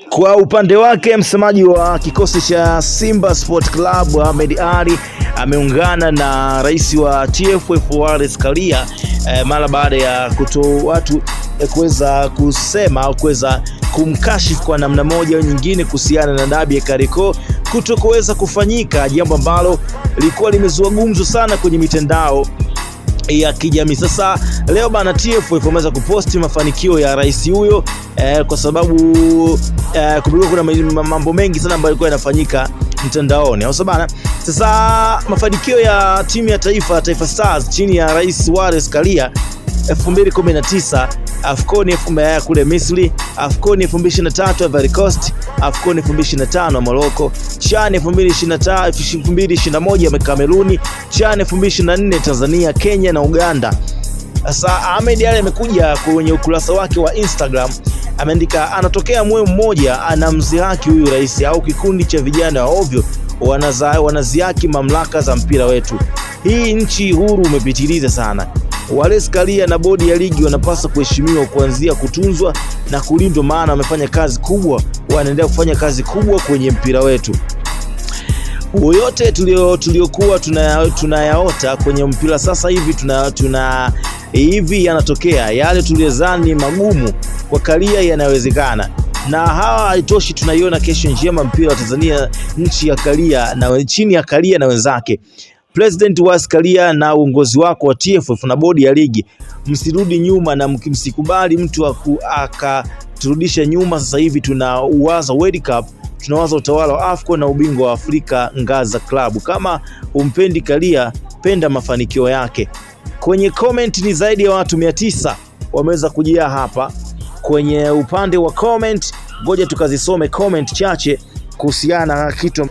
Kwa upande wake msemaji wa kikosi cha Simba Sport Club Ahmed Ally ameungana na rais wa TFF Wallace Karia mara baada ya watu kuweza kusema au kuweza kumkashifu kwa namna moja au nyingine kuhusiana na dabi ya Kariakoo kutokuweza kufanyika, jambo ambalo lilikuwa limezua gumzo sana kwenye mitandao ya kijamii. Sasa leo bana TFF wameweza kuposti mafanikio ya rais huyo kwa sababu kumekuwa kuna mambo mengi sana ambayo yalikuwa yanafanyika mtandaoni. Sasa mafanikio ya timu ya Taifa Stars chini ya rais Wallace Karia 2019 AFCON kule Misri, AFCON 2023 Ivory Coast, AFCON 2025 Morocco, CHAN 2021 Kameruni, CHAN 2024 Tanzania, Kenya na Uganda. Sasa Ahmed Ally amekuja kwenye ukurasa wake wa Instagram, ameandika anatokea moyo mmoja anamzihaki huyu rais au kikundi cha vijana wa ovyo wanaziaki mamlaka za mpira wetu. Hii nchi huru umepitiliza sana. Wallace Karia na bodi ya ligi wanapaswa kuheshimiwa, kuanzia kutunzwa na kulindwa, maana wamefanya kazi kubwa, wanaendelea kufanya kazi kubwa kwenye mpira wetu. Yote tuliokuwa tunayaota kwenye mpira sasa hivi hivi yanatokea. Yale tuliyozani magumu kwa Karia yanawezekana, na hawa haitoshi, tunaiona kesho njema mpira wa Tanzania nchi ya Karia na chini ya Karia na wenzake. President Wallace Karia na uongozi wako wa TFF na bodi ya ligi, msirudi nyuma na msikubali mtu akaturudisha nyuma. Sasa hivi tunawaza World Cup, tunawaza utawala wa AFCON na ubingwa wa Afrika ngazi za klabu. Kama umpendi Karia, penda mafanikio yake. Kwenye comment ni zaidi ya watu 900 wameweza kujia hapa kwenye upande wa comment. Ngoja tukazisome comment chache kuhusiana na kitu